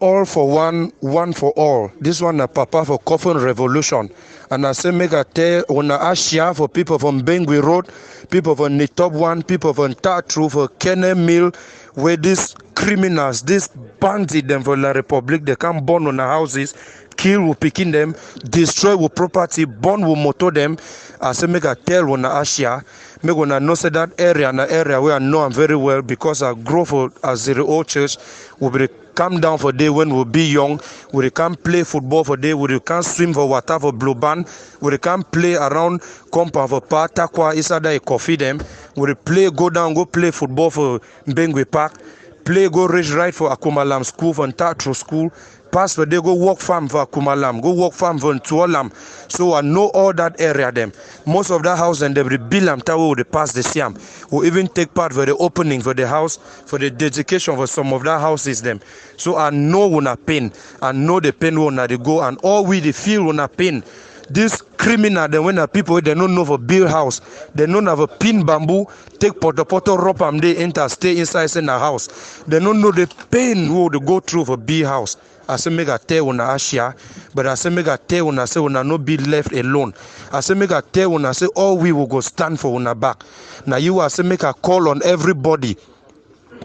all for one, one for all. This one na Papa for Coffin Revolution. And I say make a tell on a Ashia for people from Bengui Road, people from Nitop 1, people from Tatru, for Kenne Mill, where these criminals, these bandits them for La Republic, they come burn on the houses, kill with picking them, destroy with property, burn with motor them. I say make a tell on the Ashia. Me gonna know say that area, an area where I know I'm very well because I grow for as the old church. We will come down for day when we'll be young. We can play football for day. We can swim for water for blue band. We can play around compound for park. Takwa inside a coffee them. We play go down go play football for Bengui Park. Play go race right for Akumalam School for Tatru School. Pass for they go work farm for Akumalam, go work farm for Tuolam. So I know all that area them. Most of that house and they rebuild them tower they pass the Siam. We even take part for the opening for the house, for the dedication for some of that houses them. So I know when I pain. I know the pain when they go and all we they feel when I pain. This criminal, then when the people they don't know for build house, they don't have a pin bamboo, take poto rope and they enter, stay inside in the house. They don't know the pain who they go through for build house. I say make a tell on Asia, but I say make a tell when I say when I not be left alone. I say make a tell when I say all we will go stand for on our back. Now you I say make a call on everybody.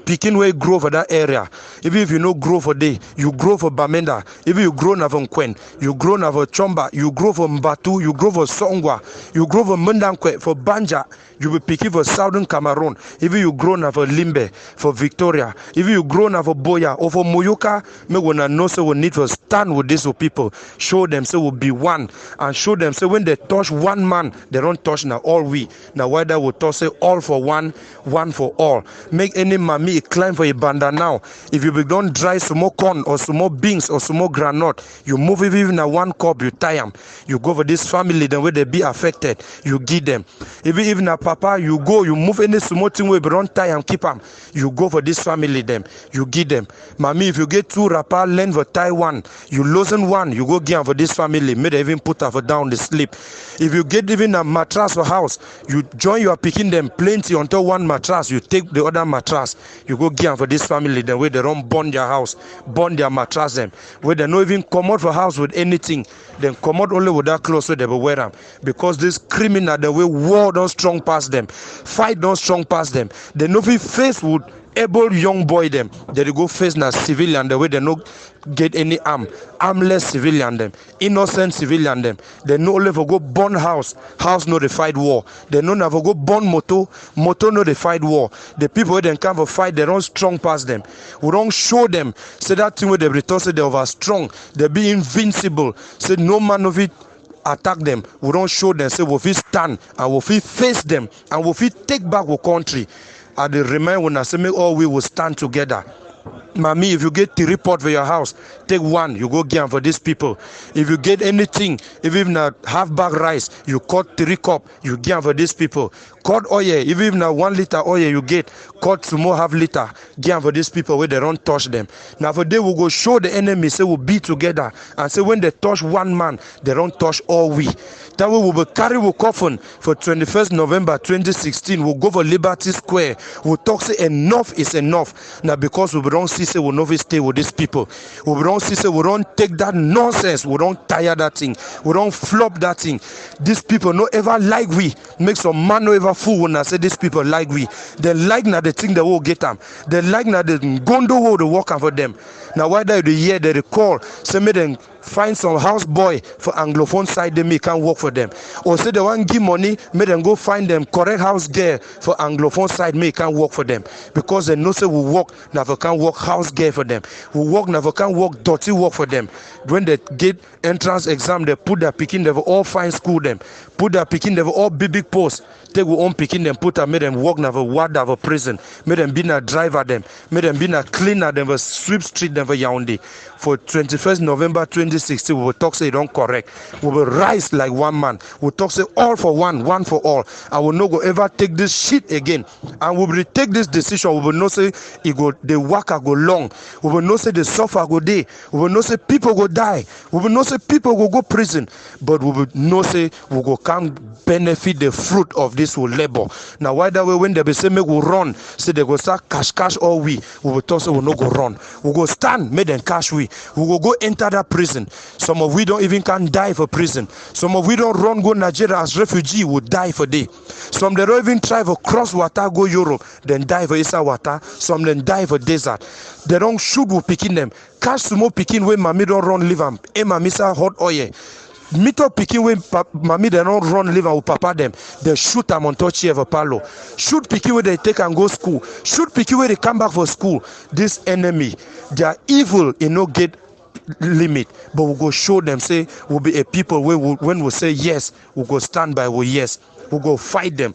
Picking where grow for that area. Even if you no grow for day, you grow for Bamenda. Even you grow na for Nkwen, you grow na for Chomba, you grow for Mbatu, you grow for Songwa, you grow for Mundankwe, for Banja, you be picking for Southern Cameroon. Even you grow na for Limbe, for Victoria, even you grow na for Boya or for Moyoka, me wanna know so we need to stand with these people. Show them so we'll be one and show them so when they touch one man, they don't touch now all we. Now why that will touch say all for one, one for all. Make any mammy climb for a banda now. If you don't dry some more corn or some more beans or some more granite, you move it even a one cup, you tie them. You go for this family, then where they be affected, you give them. Even a papa, you go, you move any small thing where you don't tie and keep them. You go for this family, them, you give them. Mommy, if you get two rapper, learn for tie one. You loosen one, you go give for this family. May they even put her down the sleep. If you get even a mattress for house, you join your picking them plenty until one mattress, you take the other mattress. You go give for this family, then where they don't burn their house, burn their mattress them, where they don't even come out for house with anything, then come out only with that clothes so they will wear them. Because this criminal, the way war don't strong past them, fight don't strong past them, they no be face with able young boy them, they go face na civilian, the way they no get any armless civilian them, innocent civilian them. They no only for go burn house no they fight war. They no never go burn moto no they fight war. The people who then come for fight, they don't strong past them. We don't show them, say that thing where they return, say they over strong, they be invincible, say no man of it attack them. We don't show them, say we'll stand and we'll face them and we'll take back our country. I remind when I say make all we will stand together. Mommy, if you get the report for your house, take one, you go give for these people. If you get anything, even a half bag rice, you cut 3 cup, you give for these people. Cut oil, even a 1 liter oil you get, cut some more half liter, give for these people where they don't touch them. Now for they will go show the enemy, say we'll be together, and say when they touch one man, they don't touch all we. That way we will carry our coffin for 21st November 2016. We'll go for Liberty Square. We'll talk say enough is enough. Now because we don't see say we'll never stay with these people. We don't see say we don't take that nonsense. We don't tire that thing. We don't flop that thing. These people no ever like we. Make some man no ever fool when I say these people like we. They like now the thing they will get them. They like now the gondo will the work for them. Now why they hear they call, say me them find some house boy for Anglophone side, they may can work for them. Or say they want give money, make them go find them correct house girl for Anglophone side, may can work for them. Because they know say we work, never can work house girl for them. We work, never can work dirty work for them. When they get entrance exam, they put their picking, they will all find school them. Put their picking, they will all big post. Take our own picking them, put them, make them work, never ward, never prison. Make them be a driver them. Make them be a cleaner, them, sweep street, never Yaoundé. For 21st November 20 2016, we will talk say don't correct. We will rise like one man. We will talk say all for one for all. I will not go ever take this shit again. And we will take this decision. We will not say it go the work go long. We will not say the suffer go day. We will not say people go die. We will not say people will go prison. But we will not say we go come benefit the fruit of this will labor. Now why that way when they be say make we run, say they go start cash all we will talk say we no go run. We go stand, make them cash we will go enter that prison. Some of we don't even can die for prison. Some of we don't run go Nigeria as refugee will die for day. Some they don't even try to cross water go Europe, then die for inside water. Some then die for desert. They don't shoot with picking them. Cash sumo picking when mommy don't run live am. E mommy say hot oil. Meet up picking when mommy they don't run live with papa them. They shoot them on touch here for palo. Shoot picking where they take and go school. Shoot picking where they come back for school. This enemy, they are evil in no get limit, but we go show them say we'll be a people where when we say yes, we go stand by we yes, we go fight them.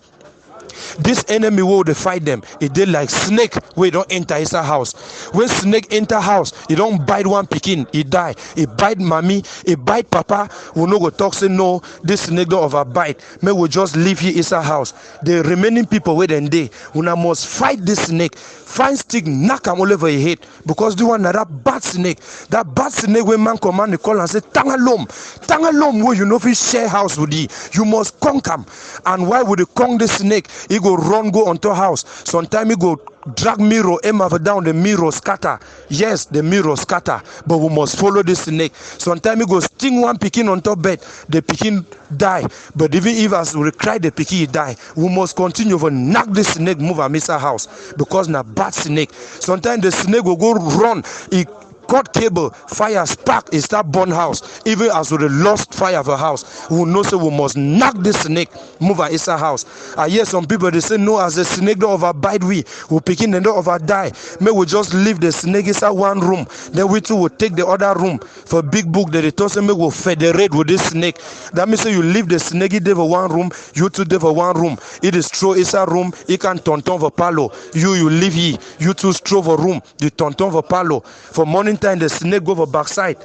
This enemy will they fight them. It did like snake where don't enter his house. When snake enter house, he don't bite one pikin, he die. He bite mommy, he bite papa. We no go talk say no, this snake don't overbite. May we just leave here his house. The remaining people where then they, we must fight this snake. Find stick, knock him all over your head. Because the one that bad snake. That bad snake when man command the call and say, Tangalom where you know if you share house with you. You must conquer him. And why would you conquer the snake? He go run, go onto house. Sometimes he go drag mirror, aim over down, the mirror scatter. Yes, the mirror scatter. But we must follow the snake. Sometimes he go sting one pikin on top bed. The pikin die. But even if as we cry the pikin he die, we must continue to knock the snake, move and miss our house. Because na bad snake. Sometimes the snake will go run. He cut cable, fire spark, it start burn house. Even as we lost fire of a house, we know so we must knock the snake, move our inside house. I hear some people they say no, as the snake don't overbite we picking them don't over die. May we just leave the snake inside one room, then we too will take the other room for big book that they told say we will federate with this snake. That means say you leave the snake there for one room, you two there for one room. It is throw inside room, it can turn for palo. You leave here, you two throw for room, the turn for palo. For morning time the snake go for backside.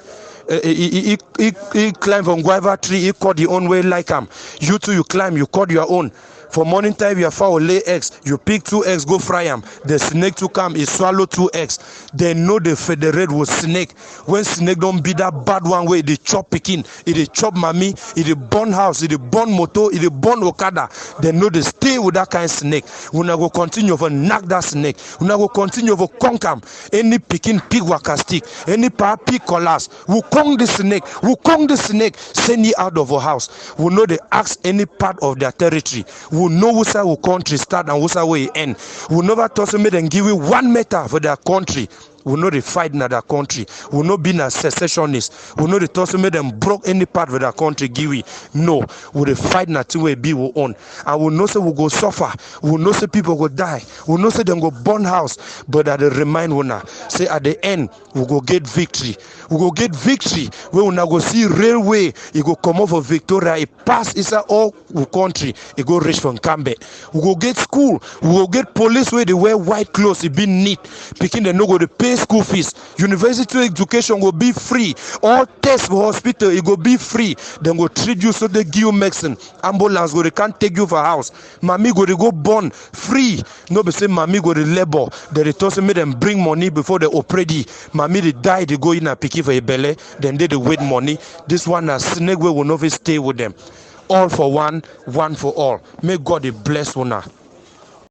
He climb from guava tree, he cut the own way like him. You too, you climb, you cut your own. For morning time, your fowl lay eggs. You pick 2 eggs, go fry them. The snake to come, he swallow 2 eggs. They know they federate with snake. When snake don't be that bad one way, they chop picking, they chop mommy, they burn house, they burn motor, they burn okada. They know they stay with that kind of snake. We not go continue to knock that snake. We not go continue to conquer any picking pig waka stick, any power pig collars. We conquer the snake. We conquer the snake. Send it out of our house. We know they ask any part of their territory. We know which side will country start and which side will end. We never toss them and give you 1 meter for their country. We know they fight in their country. We know being a secessionist. We know they toss them and broke any part of their country. Give we no. We fight nothing we be we own. And we know say we go suffer. We know say people go die. We know say them go burn house. But at the remind we now say at the end we go get victory. We go get victory. We will now go see railway. It go come over Victoria. It pass inside all the country. It go reach from Cambe. We go get school. We go get police where they wear white clothes. It be neat. Picking the no go to pay school fees. University education will be free. All tests for hospital it go be free. Then go treat you so they give you medicine. Ambulance go they can't take you for house. Mommy go they go born free. No be say mommy go they labor. They toss me them bring money before they operate. Mommy they die they go in a picky for a belly. Then they wait money. This one a snake will never stay with them. All for one for all. May God bless one.